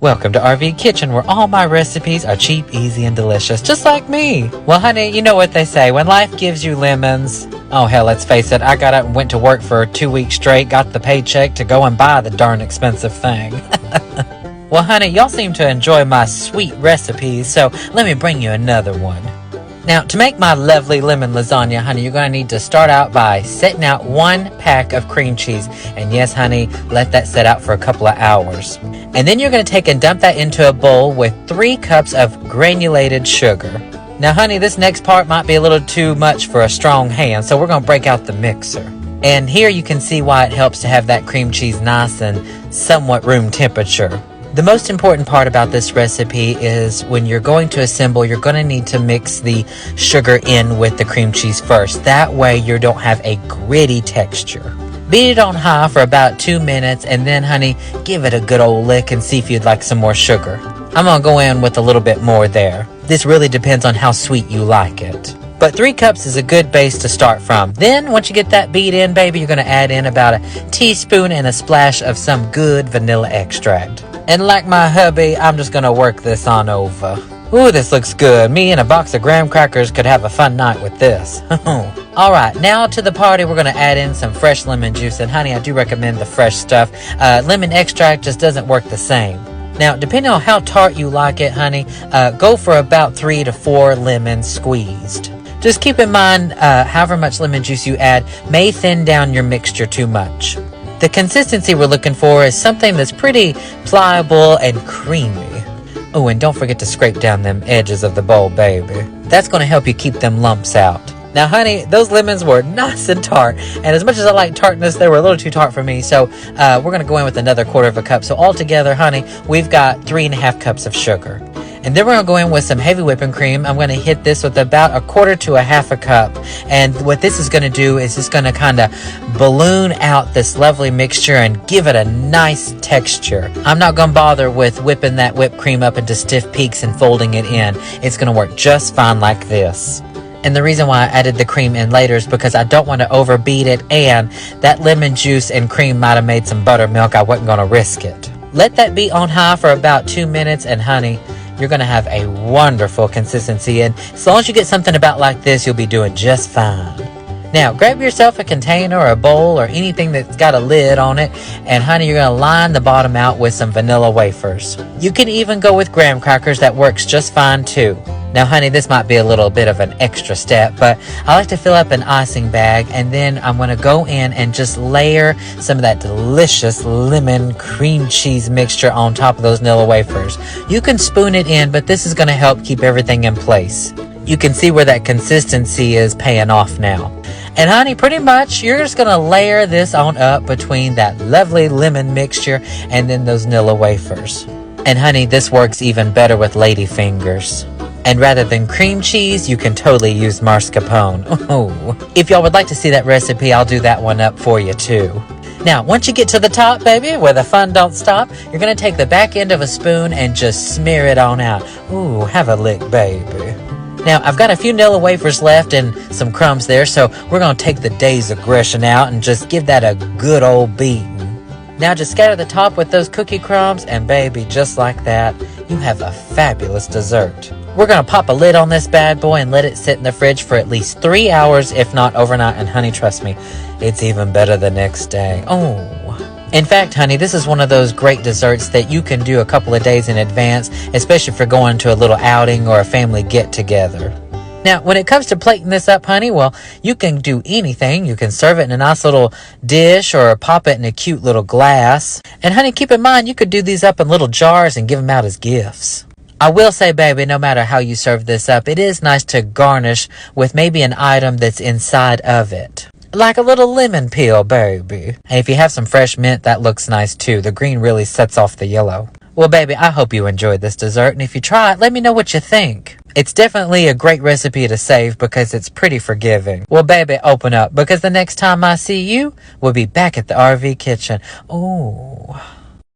Welcome to RV Kitchen, where all my recipes are cheap, easy, and delicious, just like me. Well, honey, you know what they say, when life gives you lemons... Oh, hell, let's face it, I got up and went to work for 2 weeks straight, got the paycheck to go and buy the darn expensive thing. Well, honey, y'all seem to enjoy my sweet recipes, so let me bring you another one. Now, to make my lovely lemon lasagna, honey, you're going to need to start out by setting out 1 pack of cream cheese. And yes, honey, let that set out for a couple of hours. And then you're going to take and dump that into a bowl with 3 cups of granulated sugar. Now, honey, this next part might be a little too much for a strong hand, so we're going to break out the mixer. And here you can see why it helps to have that cream cheese nice and somewhat room temperature. The most important part about this recipe is when you're going to assemble, you're going to need to mix the sugar in with the cream cheese first. That way you don't have a gritty texture. Beat it on high for about 2 minutes and then, honey, give it a good old lick and see if you'd like some more sugar. I'm going to go in with a little bit more there. This really depends on how sweet you like it. But 3 cups is a good base to start from. Then, once you get that beat in, baby, you're going to add in about a teaspoon and a splash of some good vanilla extract. And like my hubby, I'm just going to work this on over. Ooh, this looks good. Me and a box of graham crackers could have a fun night with this. Alright, now to the party, we're going to add in some fresh lemon juice. And honey, I do recommend the fresh stuff. Lemon extract just doesn't work the same. Now, depending on how tart you like it, honey, go for about 3 to 4 lemons squeezed. Just keep in mind, however much lemon juice you add may thin down your mixture too much. The consistency we're looking for is something that's pretty pliable and creamy. Oh, and don't forget to scrape down them edges of the bowl, baby. That's going to help you keep them lumps out. Now, honey, those lemons were nice and tart. And as much as I like tartness, they were a little too tart for me. So we're going to go in with another 1/4 cup. So altogether, honey, we've got 3.5 cups of sugar. And then we're going to go in with some heavy whipping cream. I'm going to hit this with about 1/4 to 1/2 cup. And what this is going to do is it's going to kind of balloon out this lovely mixture and give it a nice texture. I'm not going to bother with whipping that whipped cream up into stiff peaks and folding it in. It's going to work just fine like this. And the reason why I added the cream in later is because I don't want to overbeat it, and that lemon juice and cream might have made some buttermilk. I wasn't going to risk it. Let that be on high for about 2 minutes, and honey, you're going to have a wonderful consistency. And as long as you get something about like this, you'll be doing just fine. Now, grab yourself a container or a bowl or anything that's got a lid on it. And honey, you're going to line the bottom out with some vanilla wafers. You can even go with graham crackers. That works just fine too. Now, honey, this might be a little bit of an extra step, but I like to fill up an icing bag, and then I'm going to go in and just layer some of that delicious lemon cream cheese mixture on top of those vanilla wafers. You can spoon it in, but this is going to help keep everything in place. You can see where that consistency is paying off now. And honey, pretty much, you're just going to layer this on up between that lovely lemon mixture and then those vanilla wafers. And honey, this works even better with lady fingers. And rather than cream cheese, you can totally use mascarpone. Oh, if y'all would like to see that recipe, I'll do that one up for you too. Now, once you get to the top, baby, where the fun don't stop, you're going to take the back end of a spoon and just smear it on out. Ooh, have a lick, baby. Now, I've got a few vanilla wafers left and some crumbs there, so we're going to take the day's aggression out and just give that a good old beating. Now, just scatter the top with those cookie crumbs, and baby, just like that, you have a fabulous dessert. We're going to pop a lid on this bad boy and let it sit in the fridge for at least 3 hours, if not overnight. And honey, trust me, it's even better the next day. Oh. In fact, honey, this is one of those great desserts that you can do a couple of days in advance, especially if you're going to a little outing or a family get-together. Now, when it comes to plating this up, honey, well, you can do anything. You can serve it in a nice little dish or pop it in a cute little glass. And honey, keep in mind, you could do these up in little jars and give them out as gifts. I will say, baby, no matter how you serve this up, it is nice to garnish with maybe an item that's inside of it. Like a little lemon peel, baby. And if you have some fresh mint, that looks nice too. The green really sets off the yellow. Well, baby, I hope you enjoyed this dessert, and if you try it, let me know what you think. It's definitely a great recipe to save because it's pretty forgiving. Well, baby, open up, because the next time I see you, we'll be back at the RV Kitchen. Ooh.